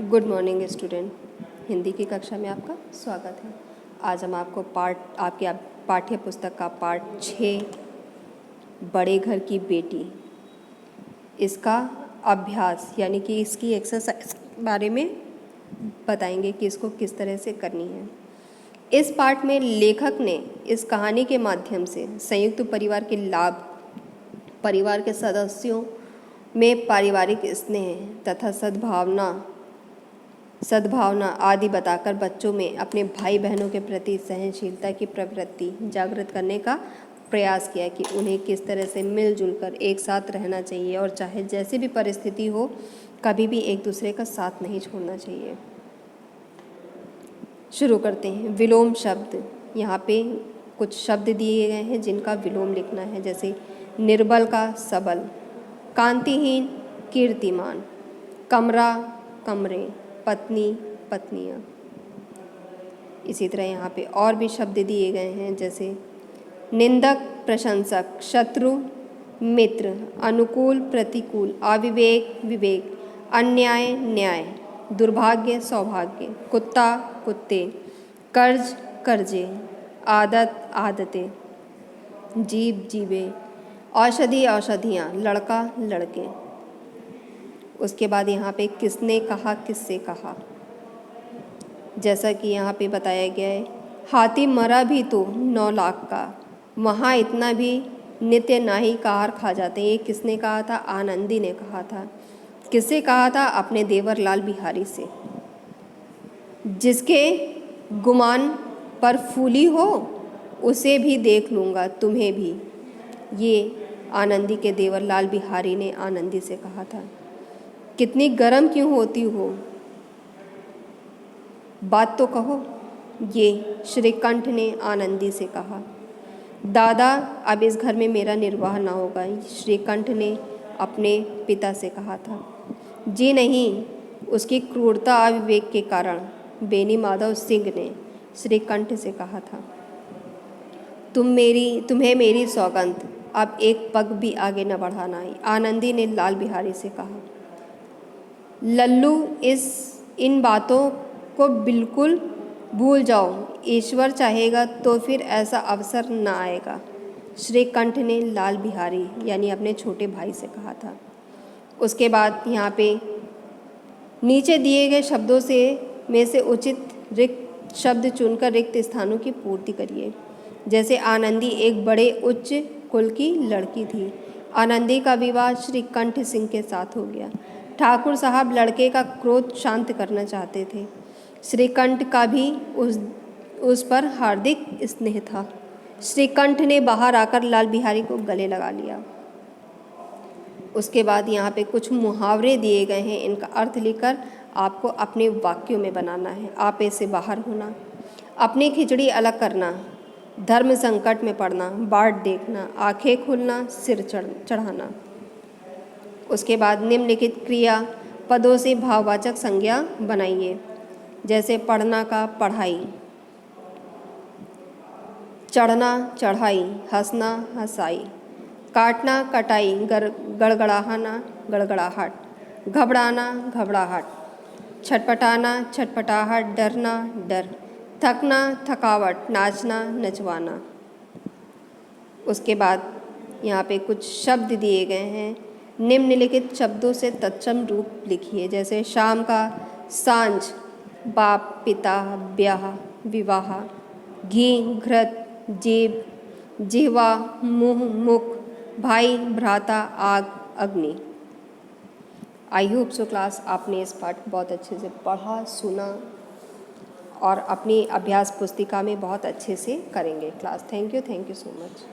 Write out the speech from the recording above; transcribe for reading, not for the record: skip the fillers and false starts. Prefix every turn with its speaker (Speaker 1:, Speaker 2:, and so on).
Speaker 1: Good morning student. Hindi की कक्षा में आपका स्वागत है। आज हम आपको आपके पाठ्य पुस्तक का पार्ट 6 बड़े घर की बेटी, इसका अभ्यास यानी कि इसकी एक्सरसाइज के बारे में बताएंगे कि इसको किस तरह से करनी है। इस पाठ में लेखक ने इस कहानी के माध्यम से संयुक्त परिवार के लाभ, परिवार के सदस्यों में पारिवारिक स्नेह तथा सद्भावना आदि बताकर बच्चों में अपने भाई बहनों के प्रति सहनशीलता की प्रवृत्ति जागृत करने का प्रयास किया कि उन्हें किस तरह से मिलजुल कर एक साथ रहना चाहिए और चाहे जैसी भी परिस्थिति हो कभी भी एक दूसरे का साथ नहीं छोड़ना चाहिए। शुरू करते हैं। विलोम शब्द, यहाँ पे कुछ शब्द दिए गए हैं जिनका विलोम लिखना है, जैसे निर्बल का सबल, कांतिहीन कीर्तिमान, कमरा कमरे, पत्नी पत्नियाँ। इसी तरह यहाँ पे और भी शब्द दिए गए हैं, जैसे निंदक प्रशंसक, शत्रु मित्र, अनुकूल प्रतिकूल, अविवेक विवेक, अन्याय न्याय, दुर्भाग्य सौभाग्य, कुत्ता कुत्ते, कर्ज कर्जे, आदत आदतें, जीव जीवे, औषधि औषधियाँ, लड़का लड़के। उसके बाद यहाँ पे किसने कहा किससे कहा, जैसा कि यहाँ पे बताया गया है, हाथी मरा भी तो 9 लाख का, वहाँ इतना भी नित्य नाही कार खा जाते। ये किसने कहा था? आनंदी ने कहा था। किससे कहा था? अपने देवर लाल बिहारी से। जिसके गुमान पर फूली हो उसे भी देख लूँगा, तुम्हें भी। ये आनंदी के देवर लाल बिहारी ने आनंदी से कहा था। कितनी गर्म क्यों होती हो, बात तो कहो, ये श्रीकंठ ने आनंदी से कहा। दादा अब इस घर में मेरा निर्वाह ना होगा, श्रीकंठ ने अपने पिता से कहा था। जी नहीं, उसकी क्रूरता अविवेक के कारण, बेनी माधव सिंह ने श्रीकंठ से कहा था। तुम्हें मेरी सौगंध, अब एक पग भी आगे न बढ़ाना, आनंदी ने लाल बिहारी से कहा। लल्लू इन बातों को बिल्कुल भूल जाओ, ईश्वर चाहेगा तो फिर ऐसा अवसर न आएगा, श्रीकंठ ने लाल बिहारी यानी अपने छोटे भाई से कहा था। उसके बाद यहाँ पे नीचे दिए गए शब्दों में से उचित रिक्त शब्द चुनकर रिक्त स्थानों की पूर्ति करिए। जैसे आनंदी एक बड़े उच्च कुल की लड़की थी। आनंदी का विवाह श्रीकंठ सिंह के साथ हो गया। ठाकुर साहब लड़के का क्रोध शांत करना चाहते थे। श्रीकंठ का भी उस पर हार्दिक स्नेह था। श्रीकंठ ने बाहर आकर लाल बिहारी को गले लगा लिया। उसके बाद यहाँ पे कुछ मुहावरे दिए गए हैं, इनका अर्थ लिखकर आपको अपने वाक्यों में बनाना है। आपे से बाहर होना, अपनी खिचड़ी अलग करना, धर्म संकट में पड़ना, बाट देखना, आंखें खुलना, सिर चढ़ाना। उसके बाद निम्नलिखित क्रिया पदों से भाववाचक संज्ञा बनाइए। जैसे पढ़ना का पढ़ाई, चढ़ना चढ़ाई, हंसना हंसाई, काटना कटाई, गड़गड़ाहना गड़गड़ाहट, घबराना घबराहट, छटपटाना छटपटाहट, डरना डर, थकना थकावट, नाचना नचवाना। उसके बाद यहाँ पे कुछ शब्द दिए गए हैं, निम्नलिखित शब्दों से तत्सम रूप लिखिए। जैसे शाम का सांझ, बाप पिता, ब्याह विवाह, घी घृत, जीभ जिह्वा, मुँह मुख, भाई भ्राता, आग अग्नि। आई होप सो क्लास आपने इस पाठ को बहुत अच्छे से पढ़ा, सुना और अपनी अभ्यास पुस्तिका में बहुत अच्छे से करेंगे class. Thank you so much.